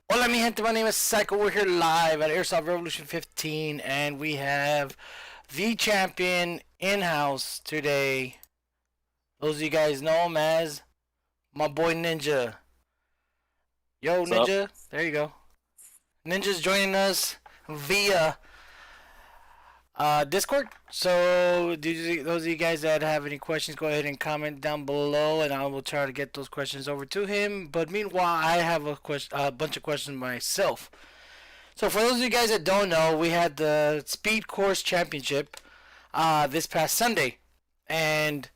Hola mi gente, my name is Psycho. We're here live at Airsoft Revolution 15 and we have the champion in-house today. Those of you guys know him as my boy Ninja. Yo, What's Ninja. up? There you go. Ninja's joining us via Discord. So, those of you guys that have any questions, go ahead and comment down below, and I will try to get those questions over to him. But meanwhile, I have a bunch of questions myself. So, for those of you guys that don't know, we had the Speed Course Championship this past Sunday, and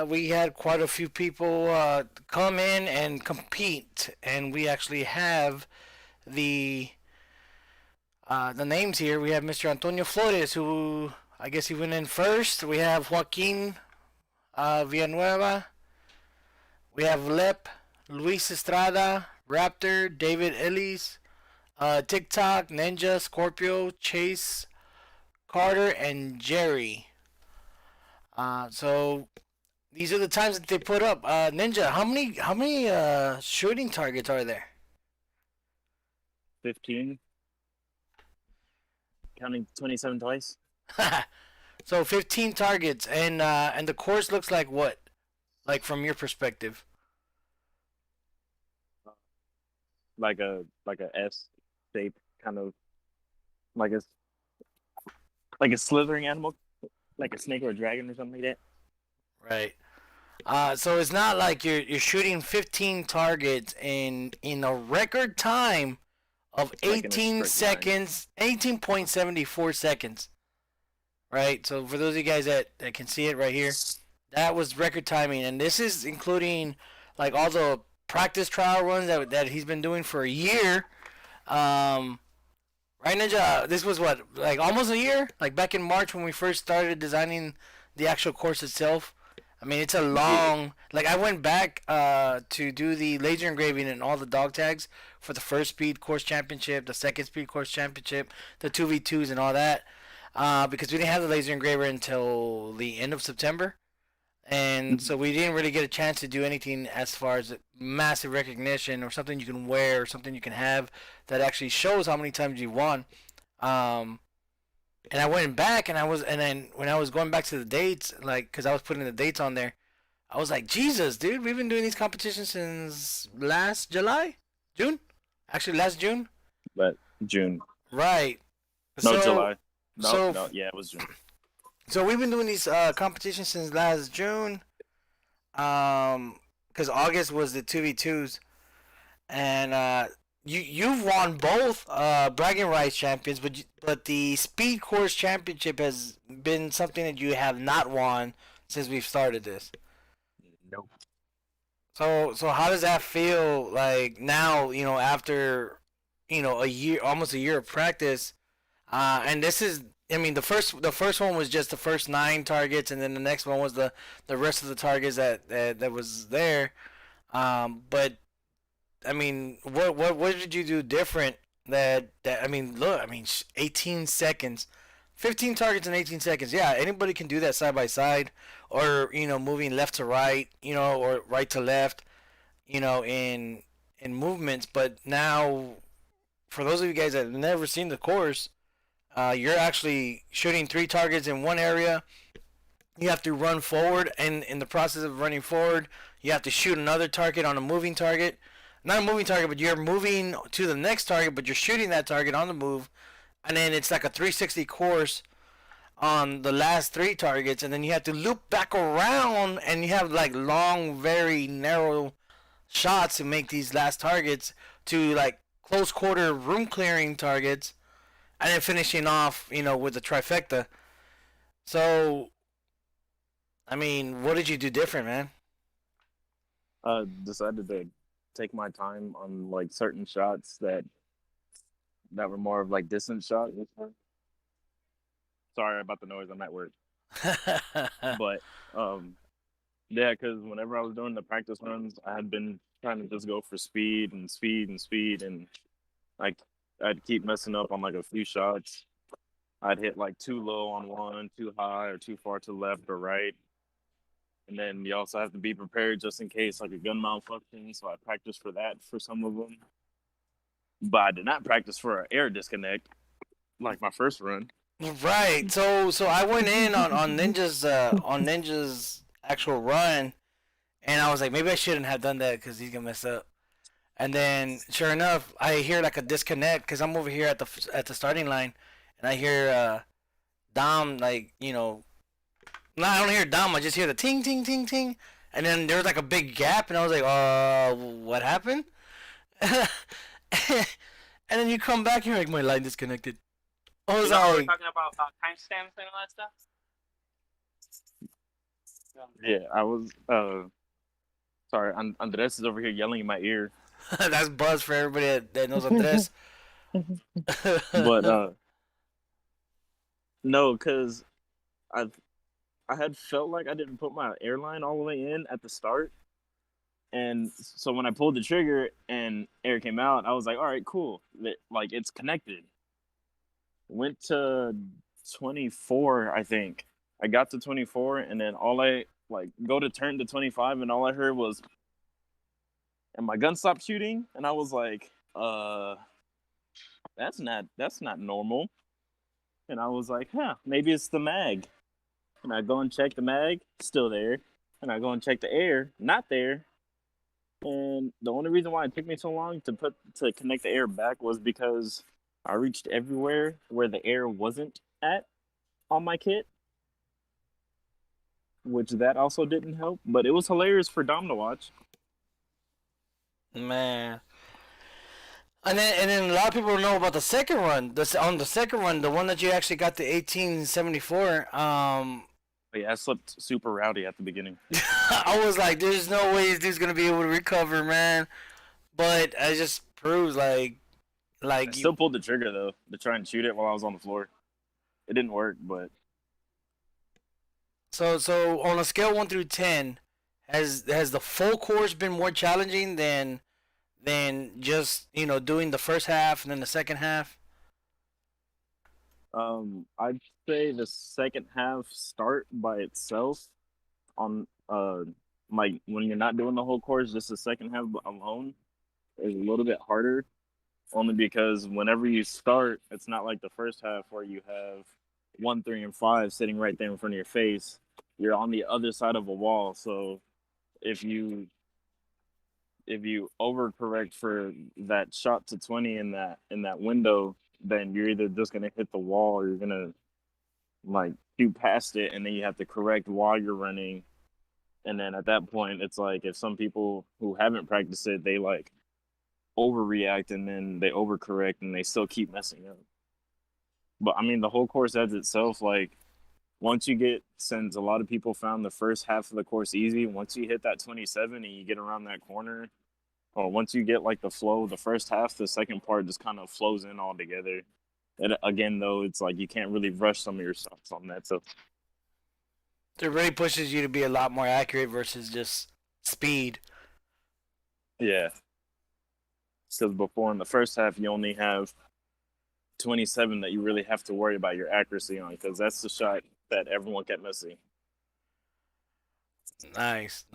we had quite a few people come in and compete, and we actually have the names here. We have Mr. Antonio Flores, who I guess he went in first. We have Joaquin Villanueva. We have Lep, Luis Estrada, Raptor, David Ellis, TikTok, Ninja, Scorpio, Chase, Carter, and Jerry. So these are the times that they put up. Ninja, how many shooting targets are there? 15. Counting 27 twice. So 15 targets, and the course looks like what? Like from your perspective? Like a S shape, kind of like a slithering animal, like a snake or a dragon or something like that. Right. So it's not like you're shooting 15 targets in a record time of Like in a 18 straight line. seconds, 18.74 seconds. Right? So for those of you guys that can see it right here, that was record timing, and this is including like all the practice trial runs that he's been doing for a year. Right, Ninja? This was what, like almost a year? Like back in March when we first started designing the actual course itself. I mean, it's a long. Like I went back to do the laser engraving and all the dog tags for the first Speed Course Championship, the second Speed Course Championship, the 2v2s and all that, because we didn't have the laser engraver until the end of September, and so we didn't really get a chance to do anything as far as massive recognition or something you can wear or something you can have that actually shows how many times you won. And I went back and then when I was going back to the dates, like, cause I was putting the dates on there, I was like, Jesus, dude, we've been doing these competitions since last June? Actually, last June? But June. Right. No, July. so- No, yeah, it was June. So we've been doing these competitions since last June, cause August was the 2v2s, and you've won both bragging rights champions, but the Speed Course Championship has been something that you have not won since we've started this. Nope. So how does that feel like now? After a year, almost a year of practice, and this is. I mean, the first one was just the first 9 targets, and then the next one was the rest of the targets that was there. But I mean, what did you do different? That I mean, look, I mean, 18 seconds, 15 targets in 18 seconds. Yeah, anybody can do that side by side, or moving left to right, or right to left, in movements. But now, for those of you guys that have never seen the course, you're actually shooting 3 targets in one area. You have to run forward, and in the process of running forward, you have to shoot another target on a moving target. not a moving target, but you're moving to the next target, but you're shooting that target on the move, and then it's like a 360 course on the last three targets, and then you have to loop back around, and you have like long, very narrow shots to make these last targets to like close quarter room clearing targets, and then finishing off, with the trifecta. So, I mean, what did you do different, man? Decided to take my time on like certain shots that were more of like distant shots. Sorry about the noise. I'm at work, but yeah, because whenever I was doing the practice runs, I had been trying to just go for speed and speed and speed, and like I'd keep messing up on like a few shots. I'd hit like too low on one, too high, or too far to the left or right. And then you also have to be prepared just in case like a gun malfunction. So I practiced for that for some of them, but I did not practice for an air disconnect like my first run. Right. So I went in on Ninja's actual run, and I was like, maybe I shouldn't have done that because he's gonna mess up. And then, sure enough, I hear like a disconnect because I'm over here at the starting line, and I hear Dom like no, I don't hear Dom. I just hear the ting ting ting ting, and then there was like a big gap, and I was like, what happened? And then you come back, and you're like, my line disconnected. I was We're like, talking about timestamps and all that stuff. Yeah, I was. Sorry, Andres is over here yelling in my ear. that's Buzz for everybody that knows Andres. But no, because I had felt like I didn't put my airline all the way in at the start, and so when I pulled the trigger and air came out, I was like, all right, cool, like it's connected. Went to 24, I think. I got to 24, and then all I like go to turn to 25, and all I heard was, and my gun stopped shooting, and I was like, that's not normal. And I was like, maybe it's the mag. And I go and check the mag, still there. And I go and check the air, not there. And the only reason why it took me so long to connect the air back was because I reached everywhere where the air wasn't at on my kit, which that also didn't help. But it was hilarious for Dom to watch. Man. And then a lot of people don't know about the second run. On the second run, the one that you actually got the 1874. But yeah, I slept super rowdy at the beginning. I was like, there's no way this dude's gonna be able to recover, man. But it just proves I like still pulled the trigger though to try and shoot it while I was on the floor. It didn't work, but so on a scale 1 through 10, has the full course been more challenging than just doing the first half and then the second half? I'd say the second half start by itself on like when you're not doing the whole course, just the second half alone is a little bit harder. Only because whenever you start, it's not like the first half where you have 1, 3, and 5 sitting right there in front of your face. You're on the other side of a wall, so if you overcorrect for that shot to 20 in that window, then you're either just gonna hit the wall or you're gonna like shoot past it, and then you have to correct while you're running. And then at that point, it's like if some people who haven't practiced it, they like overreact and then they overcorrect and they still keep messing up. But I mean, the whole course as itself, like once you get, since a lot of people found the first half of the course easy, once you hit that 27 and you get around that corner, or once you get like the flow, the first half, the second part just kind of flows in all together. And again, though, it's like you can't really rush some of your shots on that. So It really pushes you to be a lot more accurate versus just speed. yeah, because before in the first half, you only have 27 that you really have to worry about your accuracy on, because that's the shot that everyone kept missing. Nice.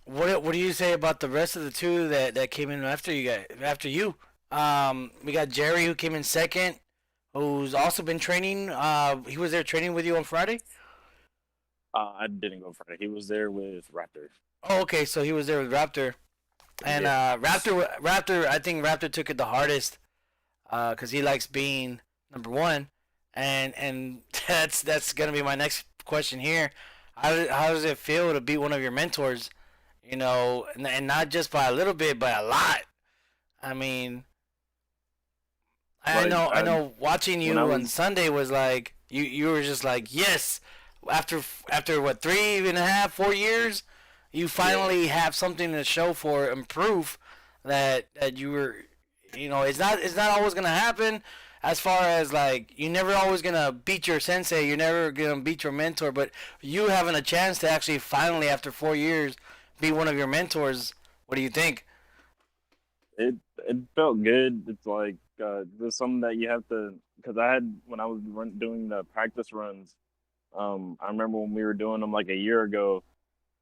What do you say about the rest of the two that came in after you? We got Jerry who came in second, who's also been training. He was there training with you on Friday. I didn't go Friday. He was there with Raptor. Oh, okay, so he was there with Raptor, and Raptor, I think Raptor took it the hardest, because he likes being number one, and that's gonna be my next question here. How does it feel to beat one of your mentors? You know, and not just by a little bit, but a lot. I mean, Like I know. Watching you when I on was Sunday was like you were just like yes. After what 3.5 4 years, you yeah, finally have something to show for and proof that you were. You know, it's not always gonna happen. As far as like you're never always gonna beat your sensei, you're never gonna beat your mentor, but you having a chance to actually finally after 4 years be one of your mentors. What do you think? it felt good. It's like there's something that you have to because I had when I was doing the practice runs. I remember when we were doing them like a year ago.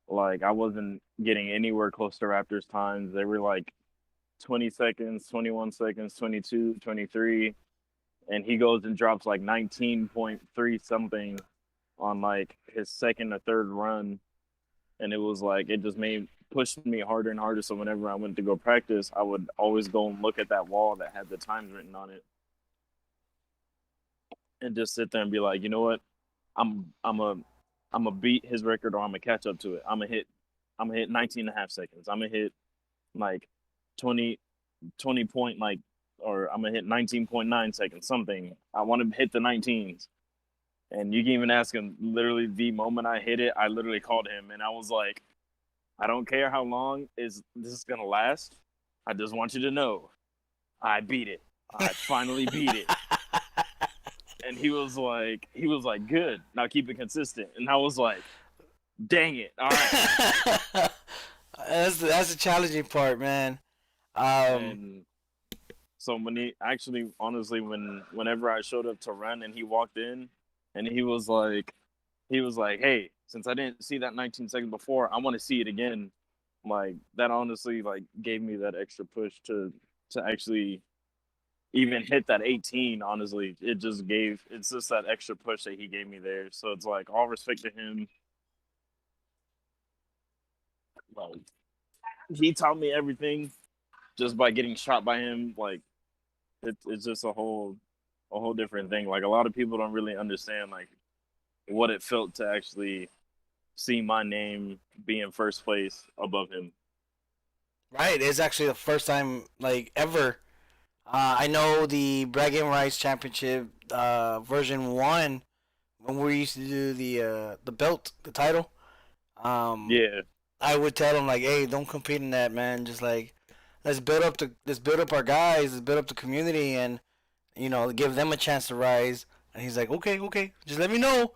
Like I wasn't getting anywhere close to Raptors times. They were like 20 seconds, 21 seconds, 22, 23, and he goes and drops like 19.3 something on like his second or third run, and it was like it just made pushed me harder and harder. So whenever I went to go practice, I would always go and look at that wall that had the times written on it, and just sit there and be like, you know what, I'm a I'm gonna beat his record or I'm gonna catch up to it. I'm gonna hit 19 and a half seconds. I'm gonna hit like 20 20 point like or I'm gonna hit 19.9 seconds something. I want to hit the 19s. And you can even ask him literally the moment I hit it, I literally called him and I was like, I don't care how long is this is gonna last. I just want you to know I beat it. I finally beat it. And he was like, good. Now keep it consistent. And I was like, dang it. All right. That's the challenging part, man. Um, And so when he actually honestly whenever I showed up to run and he walked in and he was like, hey, since I didn't see that 19 seconds before, I want to see it again. Like that honestly like gave me that extra push to actually even hit that 18. Honestly, it's just that extra push that he gave me there. So it's like all respect to him. Like he taught me everything just by getting shot by him. Like it's just a whole different thing. Like a lot of people don't really understand like what it felt to actually see my name be in first place above him. right, it's actually the first time like ever. I know the Bragging Rights Championship version one when we used to do the belt, the title. Um, Yeah, I would tell him like, hey, don't compete in that, man. Just like let's build up our guys, let's build up the community, and you know give them a chance to rise. And he's like, okay, okay, just let me know,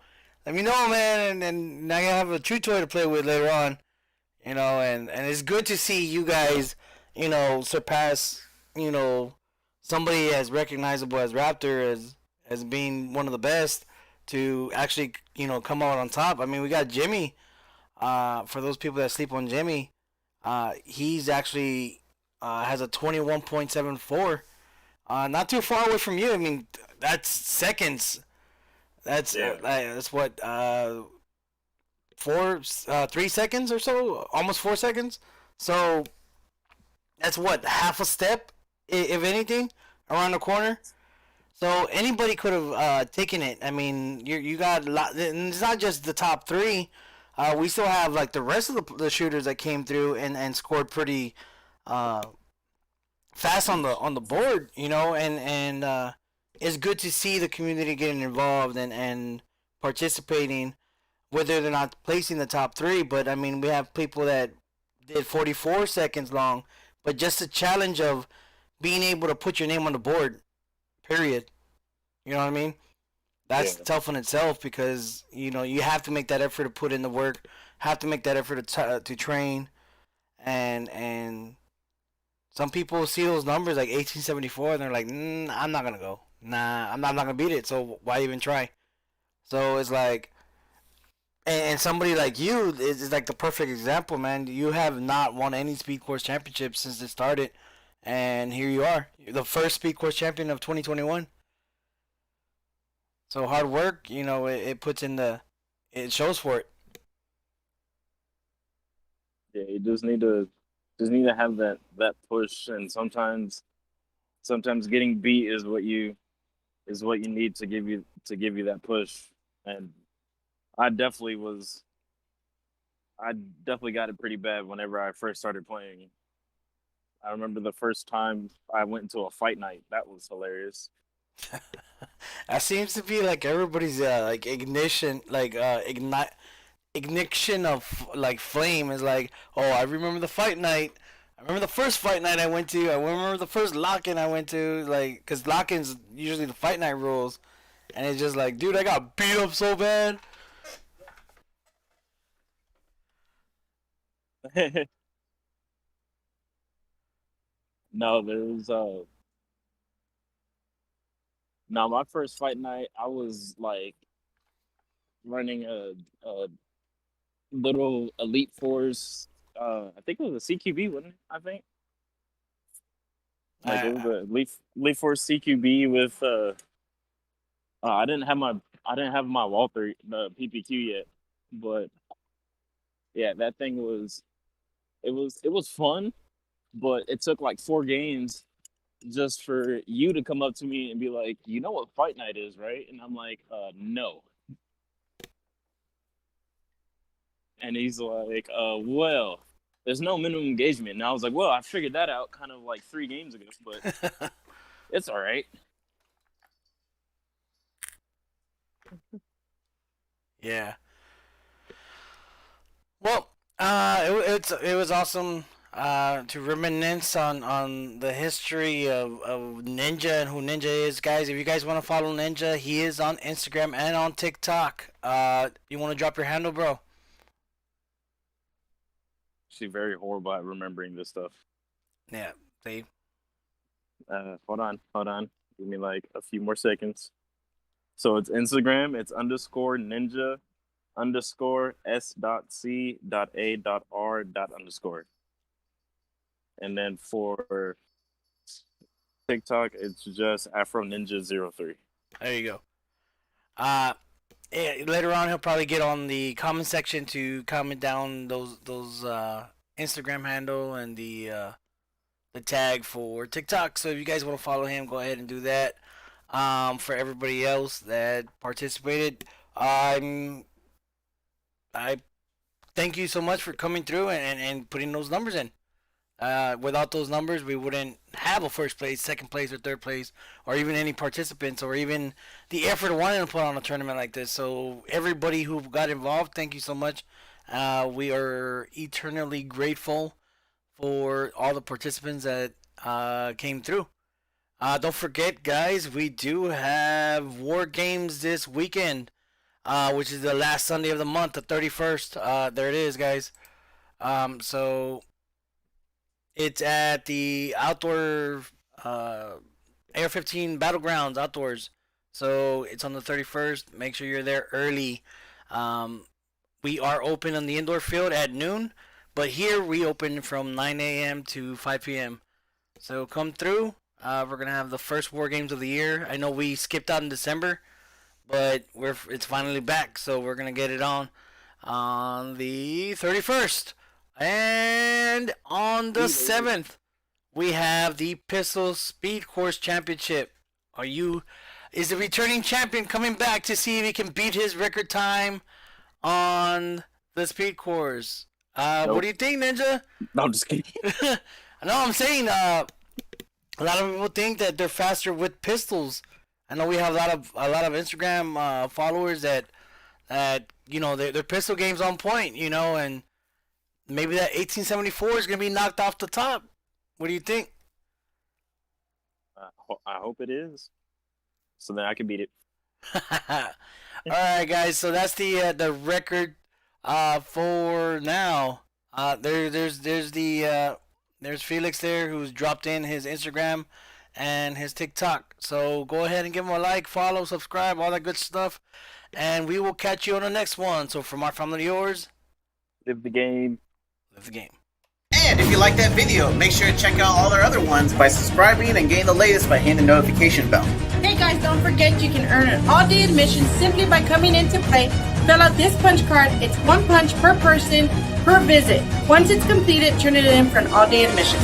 man, and now you have a true toy to play with later on. You know, and it's good to see you guys, you know, surpass, you know, somebody as recognizable as Raptor as being one of the best to actually, you know, come out on top. I mean, we got Jimmy. For those people that sleep on Jimmy, he's actually has a 21.74. Not too far away from you. I mean, that's seconds. yeah, That's what 3 seconds or so, almost 4 seconds. So that's what half a step, if anything, around the corner. So anybody could have taken it. I mean, you got a lot. And it's not just the top three. We still have like the rest of the shooters that came through and scored pretty uh, fast on the board. You know, and it's good to see the community getting involved and participating, whether they're not placing the top three. But I mean, we have people that did 44 seconds long, but just the challenge of being able to put your name on the board. Period. You know what I mean? yeah, That's tough in itself because you know you have to make that effort to put in the work, have to make that effort to train, and some people see those numbers like 1874 and they're like, I'm not gonna go. Nah, I'm not gonna beat it. So why even try? So it's like, and somebody like you is like the perfect example, man. You have not won any Speed Course championships since it started, and here you are, you're the first Speed Course champion of 2021. So hard work, you know, it puts in it shows for it. Yeah, you just need to have that push, and sometimes getting beat is what you need to give you that push. And I definitely was I definitely got it pretty bad whenever I first started playing. I remember the first time I went into a fight night. That was hilarious. That seems to be like everybody's like ignition, like ignite ignition of like flame is like, oh, I remember the fight night. I remember the first fight night I went to. I remember the first lock-in I went to, like, cause lock-ins usually the fight night rules, and it's just like, dude, I got beat up so bad. No, there was no, my first fight night, I was like running a little Elite Force. I think it was a CQB, wasn't it? I think like it I, was a Elite Force CQB with I didn't have my Walther the PPQ yet, but yeah, that thing was fun, but it took like 4 games just for you to come up to me and be like, you know what fight night is, right? And I'm like, no. And he's like, well, there's no minimum engagement. And I was like, well, I figured that out kind of like 3 games ago, but it's all right. yeah. Well, it was awesome to reminisce on the history of Ninja and who Ninja is, guys. If you guys want to follow Ninja, he is on Instagram and on TikTok. You want to drop your handle, bro? She's very horrible at remembering this stuff. Yeah, see. Hold on. Give me like a few more seconds. So it's Instagram. It's _ninja _s.c.a.r._. And then for TikTok, it's just Afro Ninja 03. There you go. Uh, later on, he'll probably get on the comment section to comment down those Instagram handle and the tag for TikTok. So if you guys want to follow him, go ahead and do that. For everybody else that participated, I thank you so much for coming through and putting those numbers in. Without those numbers, we wouldn't have a first place, second place, or third place, or even any participants, or even the effort wanting to put on a tournament like this. So everybody who got involved, thank you so much. We are eternally grateful for all the participants that came through. Don't forget, guys, we do have War Games this weekend, which is the last Sunday of the month, the 31st. There it is, guys. So it's at the outdoor AR-15 Battlegrounds outdoors. So it's on the 31st. Make sure you're there early. We are open on the indoor field at noon, but here we open from 9 a.m. to 5 p.m. So come through. We're gonna have the first War Games of the year. I know we skipped out in December, but it's finally back. So we're gonna get it on the 31st. And on the 7th, we have the Pistol Speed Course Championship. Is the returning champion coming back to see if he can beat his record time on the speed course? Nope. What do you think, Ninja? No, I'm just kidding. No, I'm saying a lot of people think that they're faster with pistols. I know we have a lot of Instagram followers that their pistol game's on point, and maybe that 1874 is gonna be knocked off the top. What do you think? I hope it is, so then I can beat it. All right, guys. So that's the record for now. There's Felix there who's dropped in his Instagram and his TikTok. So go ahead and give him a like, follow, subscribe, all that good stuff, and we will catch you on the next one. So from our family to yours, Live the game. live the game. And if you like that video, make sure to check out all our other ones by subscribing and getting the latest by hitting the notification bell. Hey guys, don't forget you can earn an all-day admission simply by coming in to play Fill out this punch card. It's 1 punch per person per visit. Once it's completed, turn it in for an all-day admission.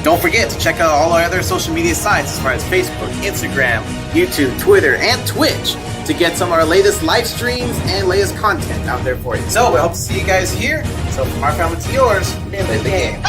Don't forget to check out all our other social media sites as far as Facebook, Instagram, YouTube, Twitter, and Twitch to get some of our latest live streams and latest content out there for you. So we hope to see you guys here. So from our family to yours, live the game.